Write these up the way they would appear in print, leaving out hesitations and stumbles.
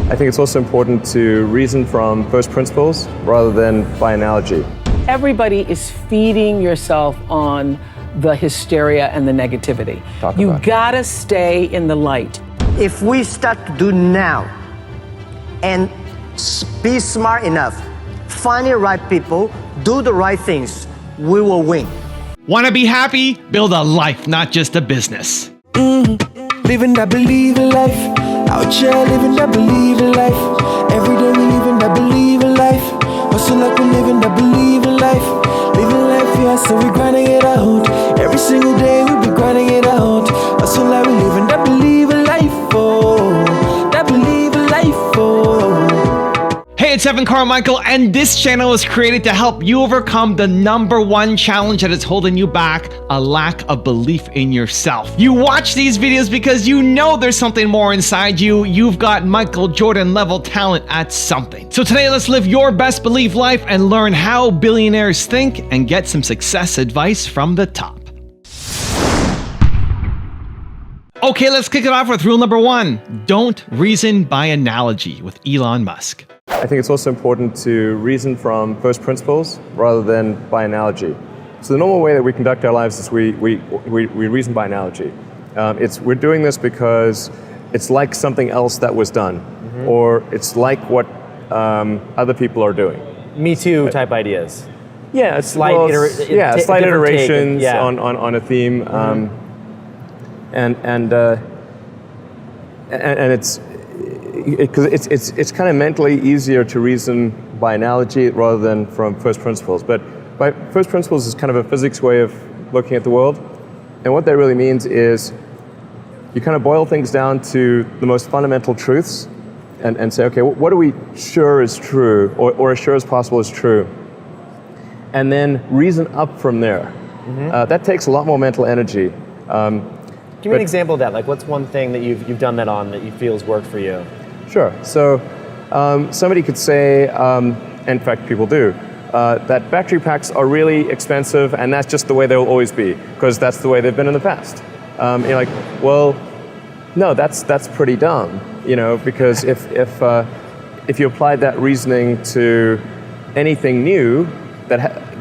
I think it's also important to reason from first principles rather than by analogy. Everybody is feeding yourself on the hysteria and the negativity. You gotta stay in the light. If we start to do now and be smart enough, find the right people, do the right things, we will win. Want to be happy? Build a life, not just a business. Living that believing life. Out here living that believing life. Every day we living that believing life. Hustle like we living that believing life. Living life, yeah, so we grinding it out. Every single day we be grinding it out. Hustle like we living that believing life, oh. That believing life, oh. Hey, it's Evan Carmichael, and this channel is created to help you overcome the #1 challenge that is holding you back, a lack of belief in yourself. You watch these videos because you know there's something more inside you. You've got Michael Jordan level talent at something. So today, let's live your best belief life and learn how billionaires think and get some success advice from the top. Okay, let's kick it off with rule #1. Don't reason by analogy with Elon Musk. I think it's also important to reason from first principles rather than by analogy. So the normal way that we conduct our lives is we reason by analogy. We're doing this because it's like something else that was done, or it's like what other people are doing. Me Too type ideas. Yeah, slight iterations on a theme, and it's because it's kind of mentally easier to reason by analogy rather than from first principles. But by first principles is kind of a physics way of looking at the world, and what that really means is you kind of boil things down to the most fundamental truths, and say, okay, what are we sure is true, or as sure as possible is true, and then reason up from there. That takes a lot more mental energy. Give me an example of that. Like, what's one thing that you've done that on that you feel has worked for you? Sure. So somebody could say, in fact people do, that battery packs are really expensive and that's just the way they'll always be because that's the way they've been in the past. You're like, well, no, that's pretty dumb, because if you applied that reasoning to anything new,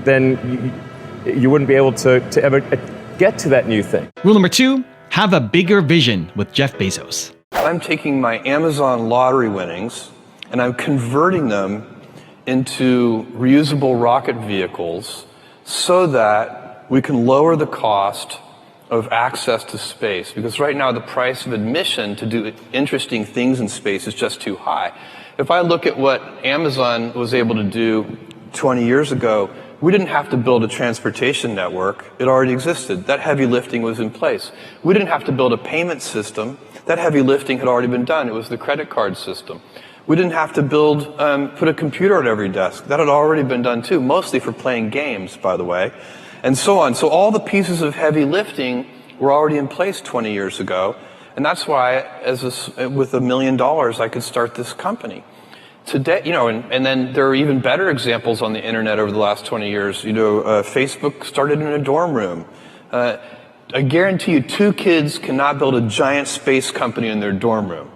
then you wouldn't be able to ever get to that new thing. Rule #2, have a bigger vision with Jeff Bezos. I'm taking my Amazon lottery winnings and I'm converting them into reusable rocket vehicles so that we can lower the cost of access to space. Because right now the price of admission to do interesting things in space is just too high. If I look at what Amazon was able to do 20 years ago, we didn't have to build a transportation network. It already existed. That heavy lifting was in place. We didn't have to build a payment system. That heavy lifting had already been done. It was the credit card system. We didn't have to put a computer at every desk. That had already been done too, mostly for playing games, by the way, and so on. So all the pieces of heavy lifting were already in place 20 years ago. And that's why, with $1 million, I could start this company. Today, and then there are even better examples on the internet over the last 20 years. Facebook started in a dorm room. I guarantee you 2 kids cannot build a giant space company in their dorm room.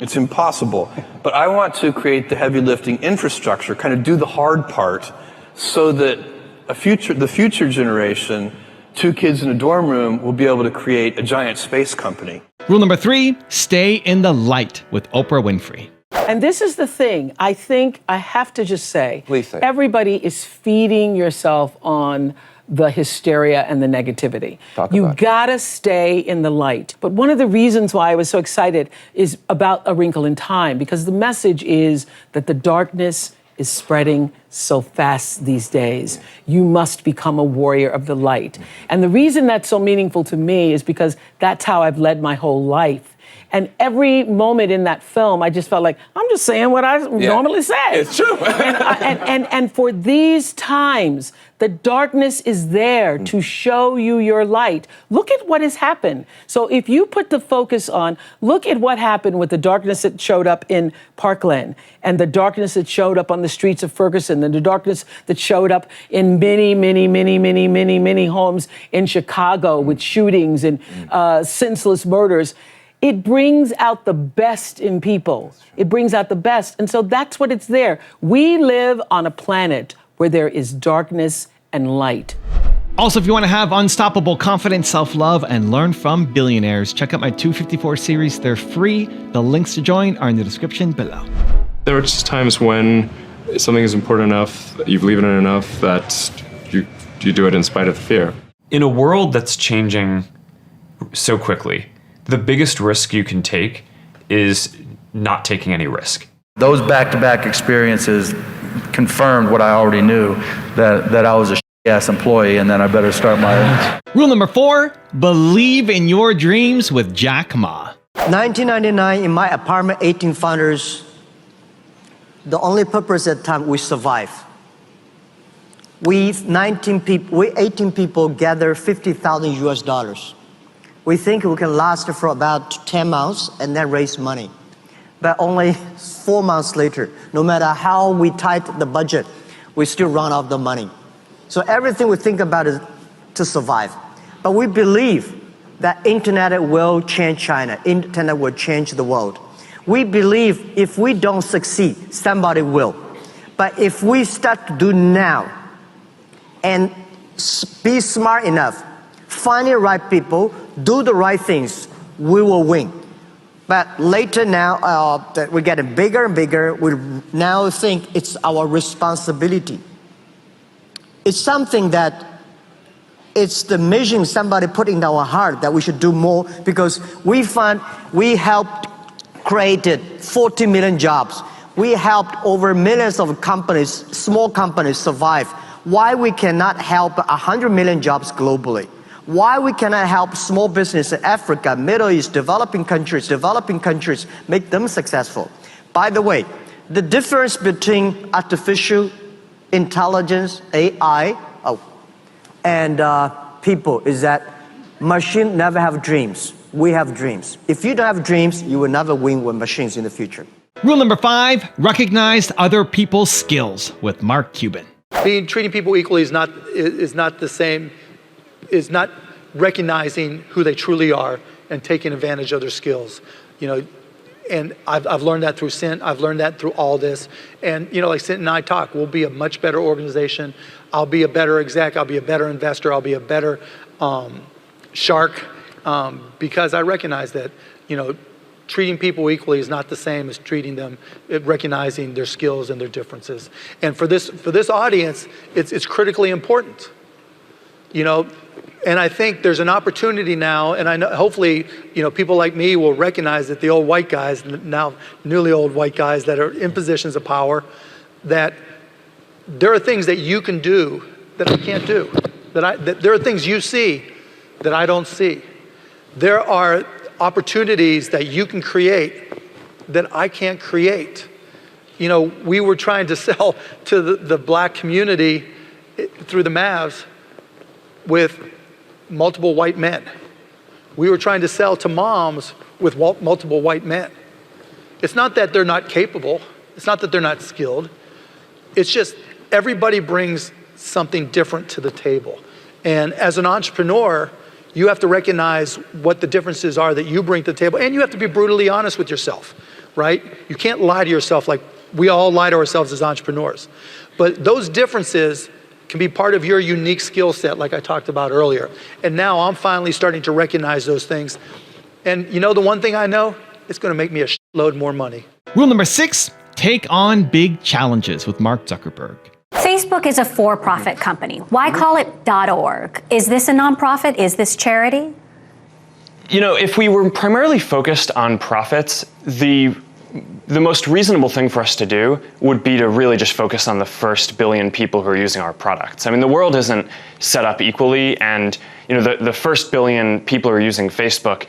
It's impossible. But I want to create the heavy lifting infrastructure, kind of do the hard part, so that the future generation, 2 kids in a dorm room, will be able to create a giant space company. Rule #3, stay in the light with Oprah Winfrey. And this is the thing, I think I have to just say, Please say. Everybody is feeding yourself on the hysteria and the negativity. You gotta stay in the light. But one of the reasons why I was so excited is about A Wrinkle in Time, because the message is that the darkness is spreading so fast these days. You must become a warrior of the light. And the reason that's so meaningful to me is because that's how I've led my whole life. And every moment in that film, I just felt like, I'm just saying what I normally say. It's true. and for these times, the darkness is there to show you your light. Look at what has happened. So if you put the focus on, look at what happened with the darkness that showed up in Parkland, and the darkness that showed up on the streets of Ferguson, and the darkness that showed up in many homes in Chicago with shootings and senseless murders. It brings out the best in people. It brings out the best. And so that's what it's there. We live on a planet where there is darkness and light. Also, if you want to have unstoppable confidence, self-love, and learn from billionaires, check out my 254 series. They're free. The links to join are in the description below. There are just times when something is important enough, you believe in it enough, that you do it in spite of the fear. In a world that's changing so quickly, the biggest risk you can take is not taking any risk. Those back-to-back experiences confirmed what I already knew, that I was a ass employee and then I better start my own. Rule number 4, believe in your dreams with Jack Ma. 1999, in my apartment, 18 founders, the only purpose at the time, we survive. We 18 people gather 50,000 US dollars. We think we can last for about 10 months and then raise money. But only 4 months later, no matter how we tighten the budget, we still run out of the money. So everything we think about is to survive. But we believe that internet will change China. Internet will change the world. We believe if we don't succeed, somebody will. But if we start to do now and be smart enough, find the right people, do the right things, we will win. But later now, that we're getting bigger and bigger, we now think it's our responsibility. It's something that it's the mission somebody put in our heart that we should do more, because we find we helped created 40 million jobs. We helped over millions of companies, small companies survive. Why we cannot help 100 million jobs globally? Why we cannot help small business in Africa, Middle East, developing countries, make them successful? By the way, the difference between artificial intelligence, AI, and people is that machines never have dreams. We have dreams. If you don't have dreams, you will never win with machines in the future. Rule number 5, recognize other people's skills with Mark Cuban. Treating people equally is not the same, is not recognizing who they truly are and taking advantage of their skills. And I've learned that through Cint. I've learned that through all this. And like Cint and I talk, we'll be a much better organization. I'll be a better exec. I'll be a better investor. I'll be a better shark, because I recognize that treating people equally is not the same as treating them, recognizing their skills and their differences. And for this audience, it's critically important. And I think there's an opportunity now, and I know hopefully people like me will recognize that the old white guys, now newly old white guys that are in positions of power, that there are things that you can do that I can't do. That there are things you see that I don't see. There are opportunities that you can create that I can't create. We were trying to sell to the black community through the Mavs with multiple white men. We were trying to sell to moms with multiple white men. It's not that they're not capable. It's not that they're not skilled. It's just everybody brings something different to the table. And as an entrepreneur, you have to recognize what the differences are that you bring to the table, and you have to be brutally honest with yourself, right? You can't lie to yourself like we all lie to ourselves as entrepreneurs. But those differences can be part of your unique skill set, like I talked about earlier. And now I'm finally starting to recognize those things. And the one thing I know, it's going to make me a shitload more money. Rule number 6, take on big challenges with Mark Zuckerberg. Facebook is a for-profit company. Why call it .org? Is this a nonprofit? Is this charity? If we were primarily focused on profits, the most reasonable thing for us to do would be to really just focus on the first billion people who are using our products. I mean, the world isn't set up equally, and the first billion people who are using Facebook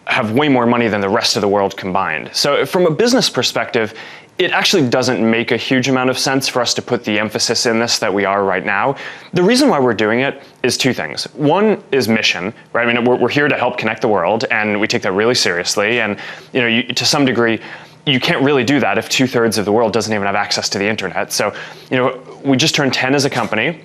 have way more money than the rest of the world combined. So from a business perspective, it actually doesn't make a huge amount of sense for us to put the emphasis in this that we are right now. The reason why we're doing it is 2 things. One is mission, right? I mean, we're here to help connect the world, and we take that really seriously. And to some degree, you can't really do that if 2/3 of the world doesn't even have access to the internet. So, we just turned 10 as a company.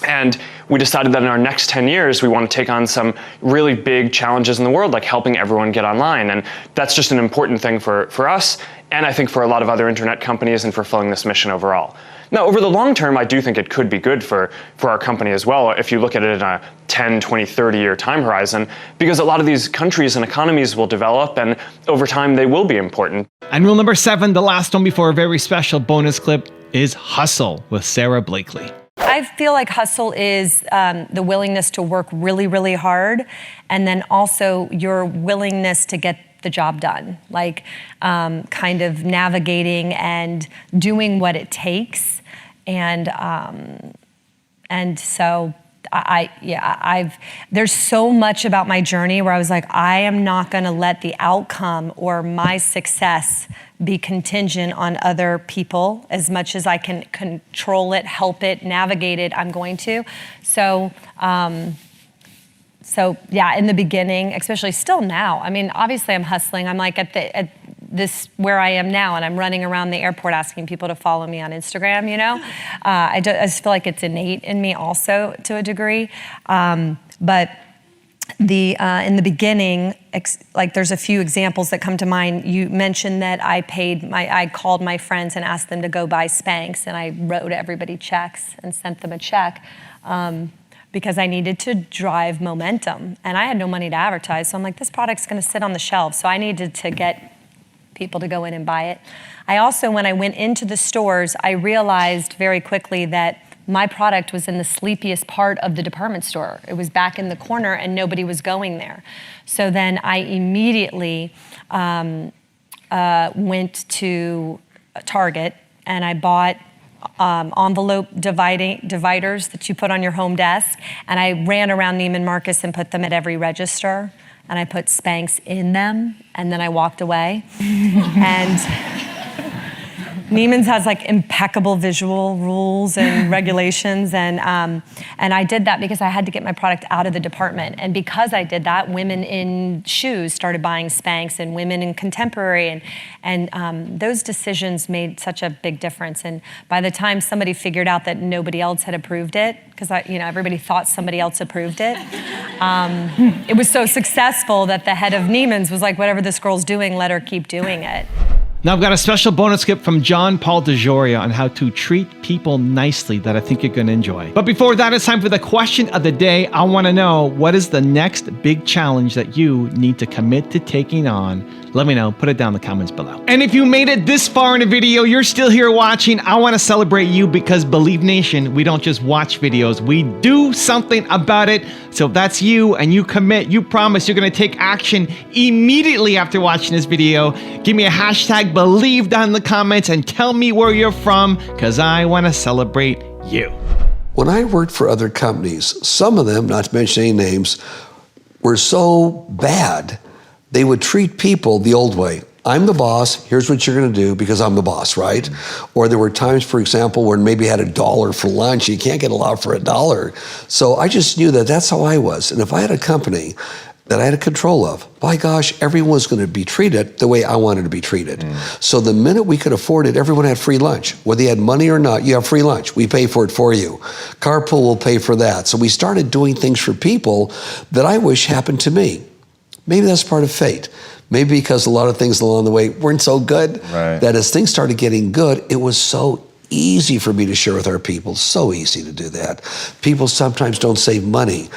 And we decided that in our next 10 years, we want to take on some really big challenges in the world, like helping everyone get online. And that's just an important thing for us, and I think for a lot of other internet companies and fulfilling this mission overall. Now, over the long term, I do think it could be good for our company as well, if you look at it in a 10, 20, 30-year time horizon, because a lot of these countries and economies will develop, and over time, they will be important. And rule number 7, the last one before a very special bonus clip, is hustle with Sarah Blakely. I feel like hustle is the willingness to work really, really hard, and then also your willingness to get the job done, like kind of navigating and doing what it takes. And so there's so much about my journey where I was like, I am not gonna let the outcome or my success be contingent on other people. As much as I can control it, help it, navigate it, I'm going to. So yeah, in the beginning, especially still now, I mean, obviously I'm hustling. I'm like at this where I am now, and I'm running around the airport asking people to follow me on Instagram, you know? I just feel like it's innate in me also to a degree. But in the beginning, like there's a few examples that come to mind. You mentioned that I called my friends and asked them to go buy Spanx, and I wrote everybody checks and sent them a check because I needed to drive momentum, and I had no money to advertise. So I'm like, this product's gonna sit on the shelf, so I needed to get people to go in and buy it. I also, when I went into the stores, I realized very quickly that my product was in the sleepiest part of the department store. It was back in the corner and nobody was going there. So then I immediately went to Target and I bought envelope dividers that you put on your home desk, and I ran around Neiman Marcus and put them at every register, and I put Spanx in them, and then I walked away. And Neiman's has like impeccable visual rules and regulations, and I did that because I had to get my product out of the department. And because I did that, women in shoes started buying Spanx, and women in contemporary, and those decisions made such a big difference. And by the time somebody figured out that nobody else had approved it, because everybody thought somebody else approved it, it was so successful that the head of Neiman's was like, whatever this girl's doing, let her keep doing it. Now I've got a special bonus clip from Paul DeJoria on how to treat people nicely that I think you're going to enjoy. But before that, it's time for the question of the day. I want to know, what is the next big challenge that you need to commit to taking on? Let me know. Put it down in the comments below. And if you made it this far in the video, you're still here watching, I want to celebrate you, because Believe Nation, we don't just watch videos, we do something about it. So if that's you and you commit, you promise you're going to take action immediately after watching this video, give me a hashtag Believe down in the comments and tell me where you're from, because I want to celebrate you. When I worked for other companies, some of them, not to mention any names, were so bad, they would treat people the old way. I'm the boss, here's what you're gonna do because I'm the boss, right? Mm-hmm. Or there were times, for example, where maybe I had $1 for lunch, you can't get a lot for $1. So I just knew that that's how I was. And if I had a company that I had control of, by gosh, everyone was gonna be treated the way I wanted to be treated. So the minute we could afford it, everyone had free lunch. Whether you had money or not, you have free lunch. We pay for it for you. Carpool will pay for that. So we started doing things for people that I wish happened to me. Maybe that's part of fate. Maybe because a lot of things along the way weren't so good, right, that as things started getting good, it was so easy for me to share with our people, so easy to do that. People sometimes don't save money.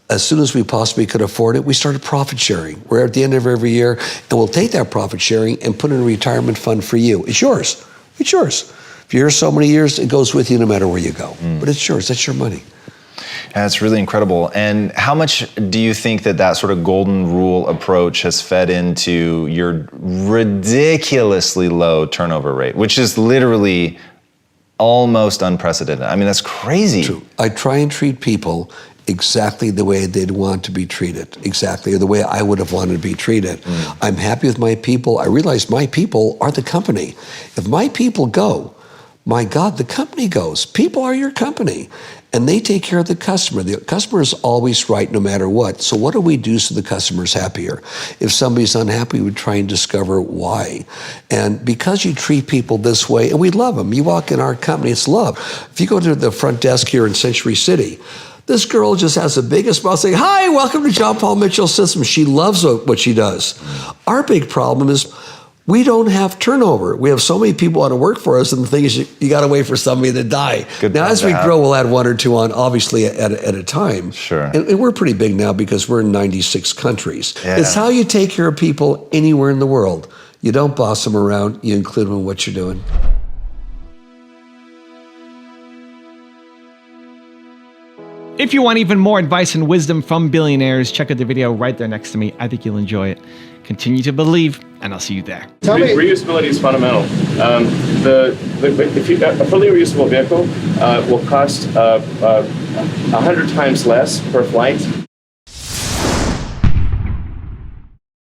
As soon as we possibly could afford it, we started profit sharing. We're at the end of every year, and we'll take that profit sharing and put it in a retirement fund for you. It's yours. It's yours. If you're here so many years, it goes with you no matter where you go. But it's yours. That's your money. That's really incredible. And how much do you think that sort of golden rule approach has fed into your ridiculously low turnover rate, which is literally almost unprecedented? I mean, that's crazy. True. I try and treat people exactly the way they'd want to be treated, exactly the way I would have wanted to be treated. I'm happy with my people. I realize my people are the company. If my people go, my God, the company goes. People are your company, and they take care of the customer. The customer is always right no matter what. So what do we do so the customer's happier? If somebody's unhappy, we try and discover why. And because you treat people this way, and we love them, you walk in our company, it's love. If you go to the front desk here in Century City, this girl just has the biggest smile saying, "Hi, welcome to John Paul Mitchell Systems." She loves what she does. Our big problem is we don't have turnover. We have so many people want to work for us, and the thing is, you got to wait for somebody to die. Now, as we grow, we'll add one or two on, obviously, at a time. Sure. And we're pretty big now because we're in 96 countries. Yeah. It's how you take care of people anywhere in the world. You don't boss them around. You include them in what you're doing. If you want even more advice and wisdom from billionaires, check out the video right there next to me. I think you'll enjoy it. Continue to believe, and I'll see you there. Reusability is fundamental. A fully reusable vehicle will cost 100 times less per flight